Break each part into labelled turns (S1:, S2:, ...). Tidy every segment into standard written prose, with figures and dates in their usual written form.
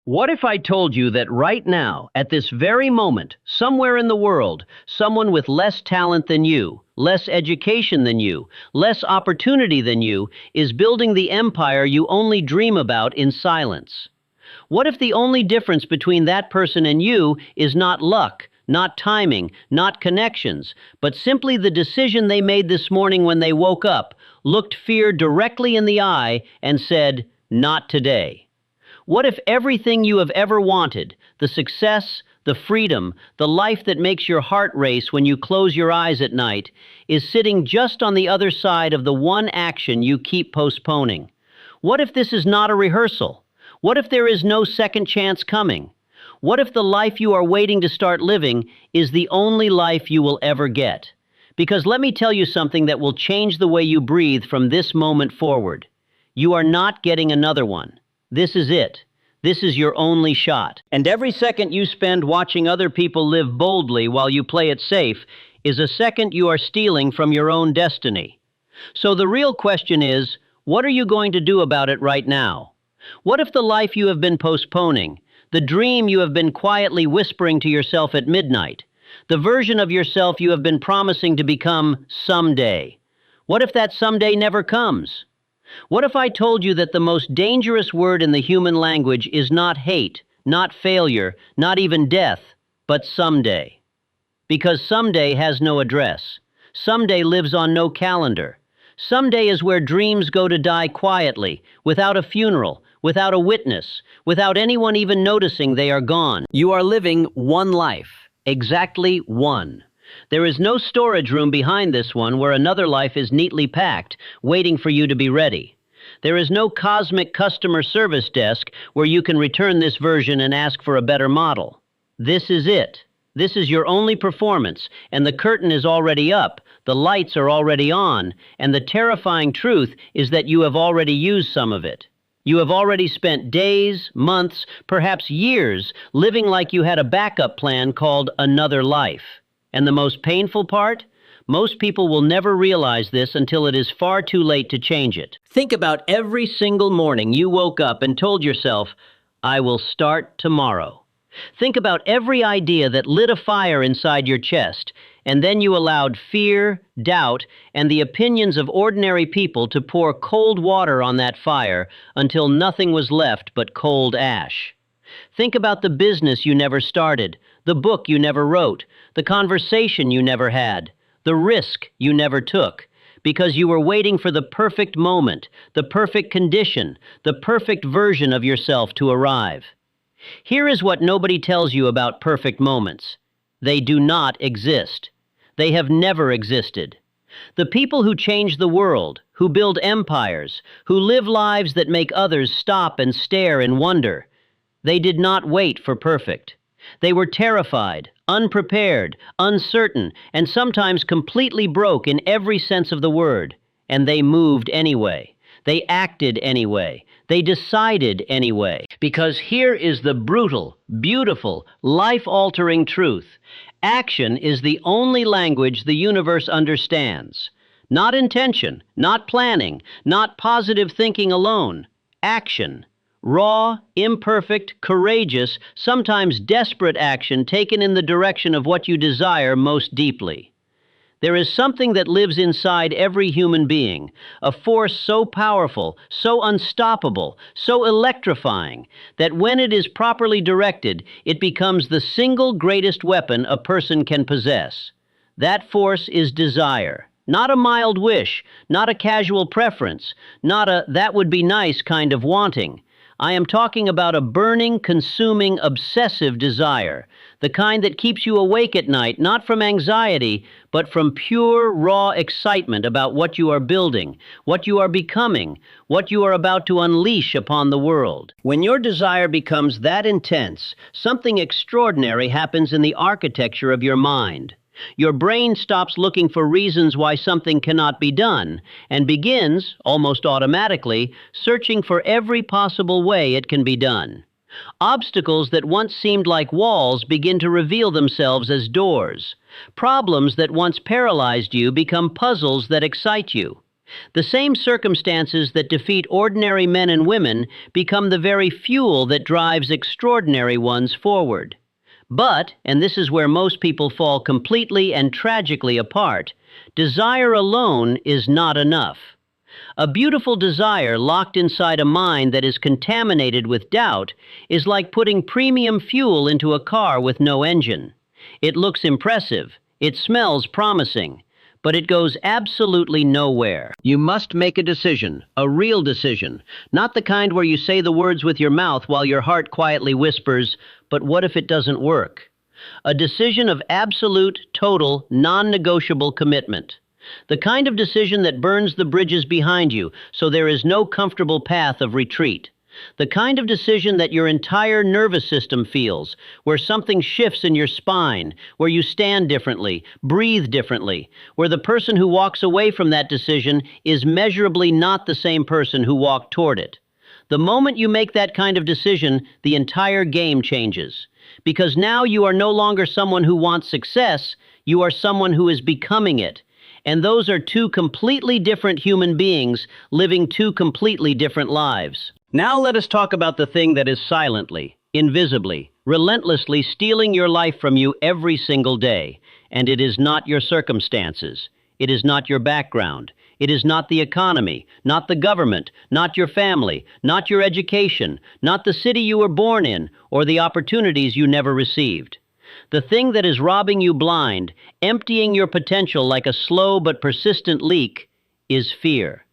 S1: What if I told you that right now, at this very moment, somewhere in the world, someone with less talent than you, less education than you, less opportunity than you, is building the empire you only dream about in silence? What if the only difference between that person and you is not luck, not timing, not connections, but simply the decision they made this morning when they woke up, looked fear directly in the eye, and said, "Not today"? What if everything you have ever wanted, the success, the freedom, the life that makes your heart race when you close your eyes at night, is sitting just on the other side of the one action you keep postponing? What if this is not a rehearsal? What if there is no second chance coming? What if the life you are waiting to start living is the only life you will ever get? Because let me tell you something that will change the way you breathe from this moment forward. You are not getting another one. This is it. This is your only shot. And every second you spend watching other people live boldly while you play it safe is a second you are stealing from your own destiny. So the real question is, what are you going to do about it right now? What if the life you have been postponing, the dream you have been quietly whispering to yourself at midnight, the version of yourself you have been promising to become someday, what if that someday never comes? What if I told you that the most dangerous word in the human language is not hate, not failure, not even death, but someday? Because someday has no address. Someday lives on no calendar. Someday is where dreams go to die quietly, without a funeral, without a witness, without anyone even noticing they are gone. You are living one life, exactly one. There is no storage room behind this one where another life is neatly packed, waiting for you to be ready. There is no cosmic customer service desk where you can return this version and ask for a better model. This is it. This is your only performance, and the curtain is already up, the lights are already on, and the terrifying truth is that you have already used some of it. You have already spent days, months, perhaps years, living like you had a backup plan called another life. And the most painful part? Most people will never realize this until it is far too late to change it. Think about every single morning you woke up and told yourself, "I will start tomorrow." Think about every idea that lit a fire inside your chest, and then you allowed fear, doubt, and the opinions of ordinary people to pour cold water on that fire until nothing was left but cold ash. Think about the business you never started, the book you never wrote, the conversation you never had, the risk you never took, because you were waiting for the perfect moment, the perfect condition, the perfect version of yourself to arrive. Here is what nobody tells you about perfect moments. They do not exist. They have never existed. The people who change the world, who build empires, who live lives that make others stop and stare in wonder, they did not wait for perfect. They were terrified, unprepared, uncertain, and sometimes completely broke in every sense of the word. And they moved anyway. They acted anyway. They decided anyway. Because here is the brutal, beautiful, life-altering truth. Action is the only language the universe understands. Not intention, not planning, not positive thinking alone. Action. Raw, imperfect, courageous, sometimes desperate action taken in the direction of what you desire most deeply. There is something that lives inside every human being, a force so powerful, so unstoppable, so electrifying, that when it is properly directed, it becomes the single greatest weapon a person can possess. That force is desire. Not a mild wish, not a casual preference, not a "that would be nice" kind of wanting. I am talking about a burning, consuming, obsessive desire, the kind that keeps you awake at night, not from anxiety, but from pure, raw excitement about what you are building, what you are becoming, what you are about to unleash upon the world. When your desire becomes that intense, something extraordinary happens in the architecture of your mind. Your brain stops looking for reasons why something cannot be done and begins, almost automatically, searching for every possible way it can be done. Obstacles that once seemed like walls begin to reveal themselves as doors. Problems that once paralyzed you become puzzles that excite you. The same circumstances that defeat ordinary men and women become the very fuel that drives extraordinary ones forward. But, and this is where most people fall completely and tragically apart, desire alone is not enough. A beautiful desire locked inside a mind that is contaminated with doubt is like putting premium fuel into a car with no engine. It looks impressive, it smells promising, but it goes absolutely nowhere. You must make a decision, a real decision, not the kind where you say the words with your mouth while your heart quietly whispers, "But what if it doesn't work?" A decision of absolute, total, non-negotiable commitment. The kind of decision that burns the bridges behind you so there is no comfortable path of retreat. The kind of decision that your entire nervous system feels, where something shifts in your spine, where you stand differently, breathe differently, where the person who walks away from that decision is measurably not the same person who walked toward it. The moment you make that kind of decision, the entire game changes. Because now you are no longer someone who wants success, you are someone who is becoming it. And those are two completely different human beings living two completely different lives. Now let us talk about the thing that is silently, invisibly, relentlessly stealing your life from you every single day. And it is not your circumstances. It is not your background. It is not the economy, not the government, not your family, not your education, not the city you were born in, or the opportunities you never received. The thing that is robbing you blind, emptying your potential like a slow but persistent leak, is fear.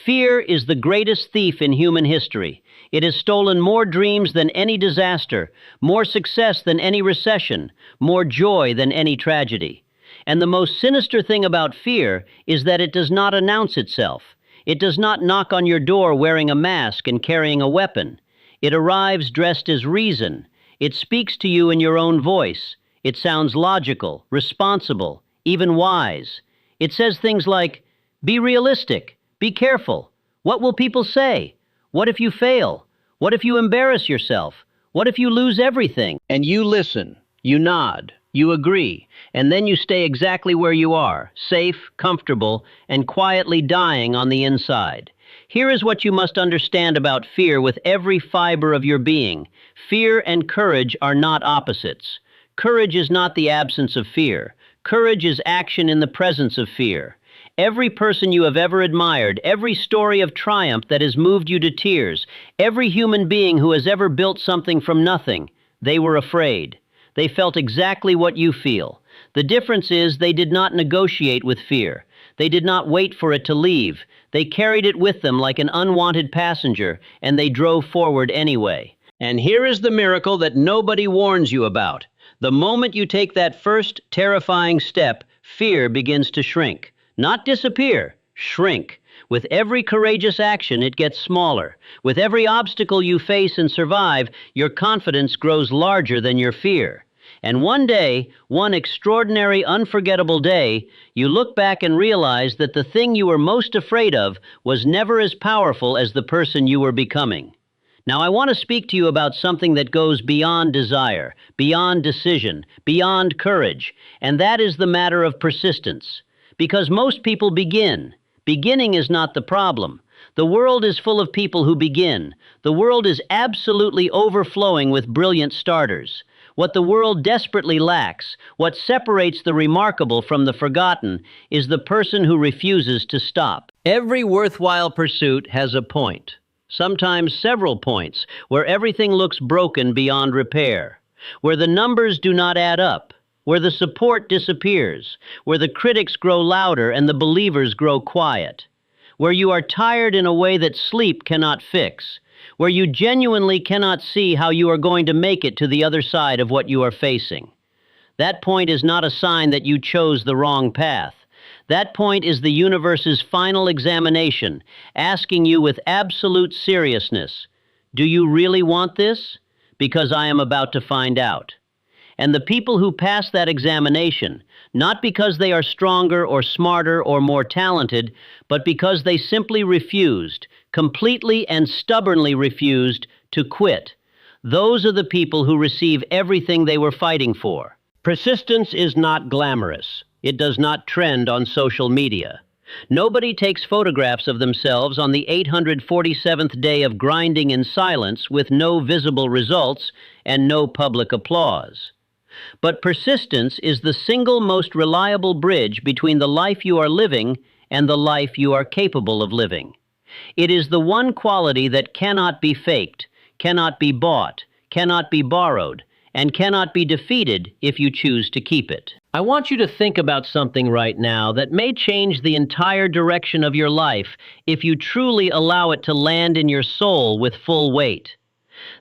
S1: Fear is the greatest thief in human history. It has stolen more dreams than any disaster, more success than any recession, more joy than any tragedy. And the most sinister thing about fear is that it does not announce itself. It does not knock on your door wearing a mask and carrying a weapon. It arrives dressed as reason. It speaks to you in your own voice. It sounds logical, responsible, even wise. It says things like, "Be realistic, be careful. What will people say? What if you fail? What if you embarrass yourself? What if you lose everything?" And you listen, you nod, you agree, and then you stay exactly where you are, safe, comfortable, and quietly dying on the inside. Here is what you must understand about fear with every fiber of your being. Fear and courage are not opposites. Courage is not the absence of fear. Courage is action in the presence of fear. Every person you have ever admired, every story of triumph that has moved you to tears, every human being who has ever built something from nothing, they were afraid. They felt exactly what you feel. The difference is they did not negotiate with fear. They did not wait for it to leave. They carried it with them like an unwanted passenger, and they drove forward anyway. And here is the miracle that nobody warns you about. The moment you take that first terrifying step, fear begins to shrink. Not disappear, shrink. With every courageous action, it gets smaller. With every obstacle you face and survive, your confidence grows larger than your fear. And one day, one extraordinary, unforgettable day, you look back and realize that the thing you were most afraid of was never as powerful as the person you were becoming. Now, I want to speak to you about something that goes beyond desire, beyond decision, beyond courage, and that is the matter of persistence. Because most people begin. Beginning is not the problem. The world is full of people who begin. The world is absolutely overflowing with brilliant starters. What the world desperately lacks, what separates the remarkable from the forgotten, is the person who refuses to stop. Every worthwhile pursuit has a point, sometimes several points, where everything looks broken beyond repair, where the numbers do not add up, where the support disappears, where the critics grow louder and the believers grow quiet, where you are tired in a way that sleep cannot fix, where you genuinely cannot see how you are going to make it to the other side of what you are facing. That point is not a sign that you chose the wrong path. That point is the universe's final examination, asking you with absolute seriousness, "Do you really want this? Because I am about to find out." And the people who pass that examination, not because they are stronger or smarter or more talented, but because they simply refused, completely and stubbornly refused, to quit. Those are the people who receive everything they were fighting for. Persistence is not glamorous. It does not trend on social media. Nobody takes photographs of themselves on the 847th day of grinding in silence with no visible results and no public applause. But persistence is the single most reliable bridge between the life you are living and the life you are capable of living. It is the one quality that cannot be faked, cannot be bought, cannot be borrowed, and cannot be defeated if you choose to keep it. I want you to think about something right now that may change the entire direction of your life if you truly allow it to land in your soul with full weight.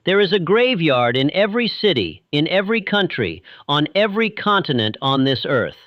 S1: There is a graveyard in every city, in every country, on every continent on this earth.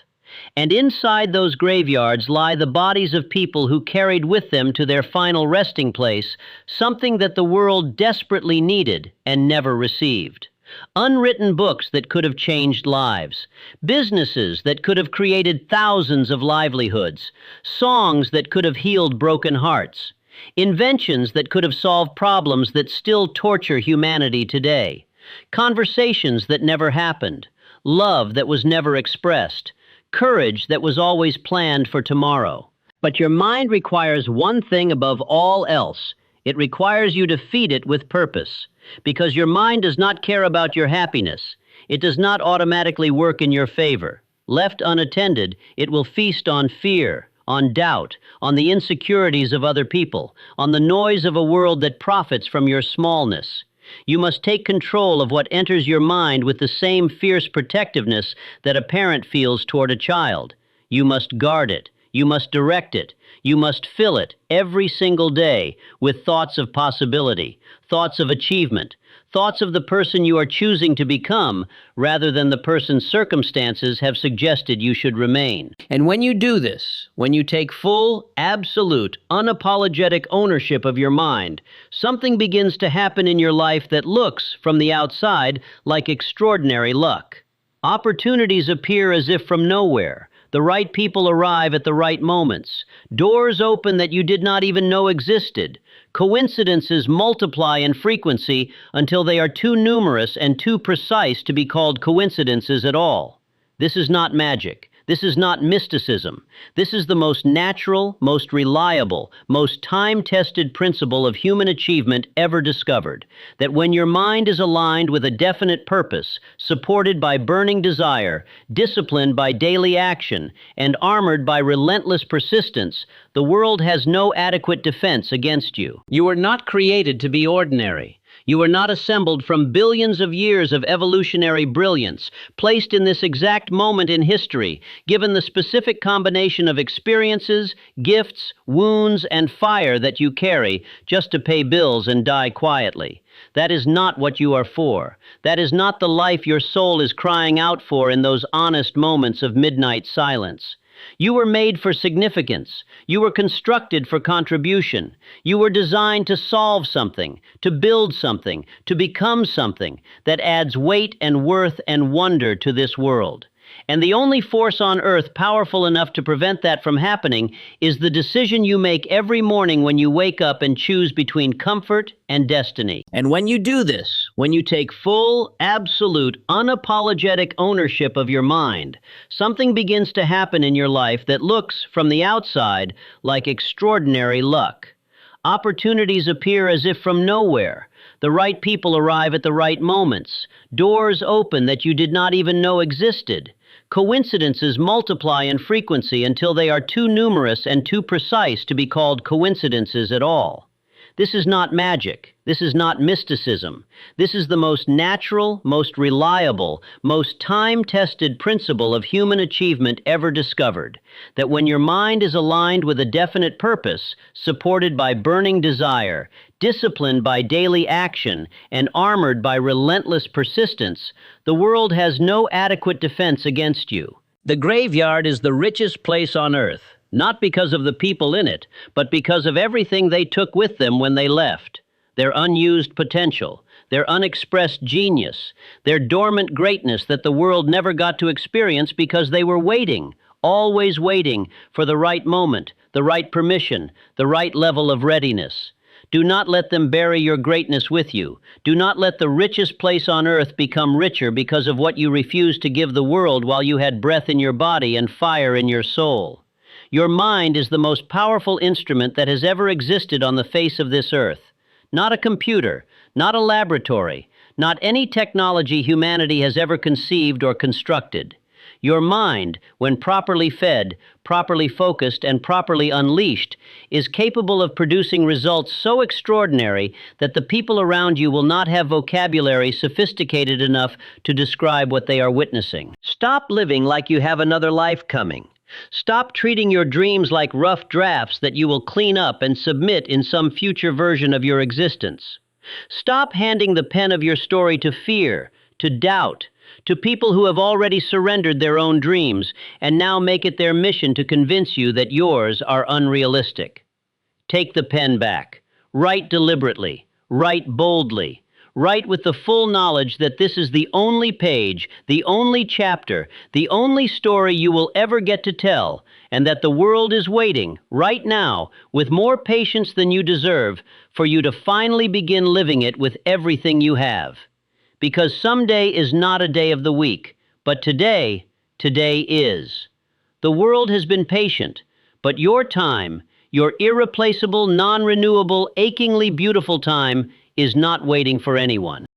S1: And inside those graveyards lie the bodies of people who carried with them to their final resting place something that the world desperately needed and never received. Unwritten books that could have changed lives, businesses that could have created thousands of livelihoods, songs that could have healed broken hearts, inventions that could have solved problems that still torture humanity today, conversations that never happened, love that was never expressed, courage that was always planned for tomorrow. But your mind requires one thing above all else. It requires you to feed it with purpose, because your mind does not care about your happiness. It does not automatically work in your favor. Left unattended, it will feast on fear, on doubt, on the insecurities of other people, on the noise of a world that profits from your smallness. You must take control of what enters your mind with the same fierce protectiveness that a parent feels toward a child. You must guard it. You must direct it. You must fill it every single day with thoughts of possibility, thoughts of achievement, thoughts of the person you are choosing to become rather than the person circumstances have suggested you should remain. And when you do this, when you take full, absolute, unapologetic ownership of your mind, something begins to happen in your life that looks, from the outside, like extraordinary luck. Opportunities appear as if from nowhere. The right people arrive at the right moments. Doors open that you did not even know existed. Coincidences multiply in frequency until they are too numerous and too precise to be called coincidences at all. This is not magic. This is not mysticism. This is the most natural, most reliable, most time-tested principle of human achievement ever discovered, that when your mind is aligned with a definite purpose, supported by burning desire, disciplined by daily action, and armored by relentless persistence, the world has no adequate defense against you. You were not created to be ordinary. You are not assembled from billions of years of evolutionary brilliance, placed in this exact moment in history, given the specific combination of experiences, gifts, wounds, and fire that you carry just to pay bills and die quietly. That is not what you are for. That is not the life your soul is crying out for in those honest moments of midnight silence. You were made for significance. You were constructed for contribution. You were designed to solve something, to build something, to become something that adds weight and worth and wonder to this world. And the only force on earth powerful enough to prevent that from happening is the decision you make every morning when you wake up and choose between comfort and destiny. And when you do this, when you take full, absolute, unapologetic ownership of your mind, something begins to happen in your life that looks, from the outside, like extraordinary luck. Opportunities appear as if from nowhere. The right people arrive at the right moments. Doors open that you did not even know existed. Coincidences multiply in frequency until they are too numerous and too precise to be called coincidences at all. This is not magic. This is not mysticism. This is the most natural, most reliable, most time-tested principle of human achievement ever discovered, that when your mind is aligned with a definite purpose, supported by burning desire, disciplined by daily action, and armored by relentless persistence, the world has no adequate defense against you. The graveyard is the richest place on earth, not because of the people in it, but because of everything they took with them when they left. Their unused potential, their unexpressed genius, their dormant greatness that the world never got to experience because they were waiting, always waiting for the right moment, the right permission, the right level of readiness. Do not let them bury your greatness with you. Do not let the richest place on earth become richer because of what you refused to give the world while you had breath in your body and fire in your soul. Your mind is the most powerful instrument that has ever existed on the face of this earth. Not a computer, not a laboratory, not any technology humanity has ever conceived or constructed. Your mind, when properly fed, properly focused, and properly unleashed, is capable of producing results so extraordinary that the people around you will not have vocabulary sophisticated enough to describe what they are witnessing. Stop living like you have another life coming. Stop treating your dreams like rough drafts that you will clean up and submit in some future version of your existence. Stop handing the pen of your story to fear, to doubt, to people who have already surrendered their own dreams and now make it their mission to convince you that yours are unrealistic. Take the pen back. Write deliberately. Write boldly. Write with the full knowledge that this is the only page, the only chapter, the only story you will ever get to tell, and that the world is waiting, right now, with more patience than you deserve, for you to finally begin living it with everything you have. Because someday is not a day of the week, but today is. The world has been patient, but your time, your irreplaceable, non-renewable, achingly beautiful time, is not waiting for anyone.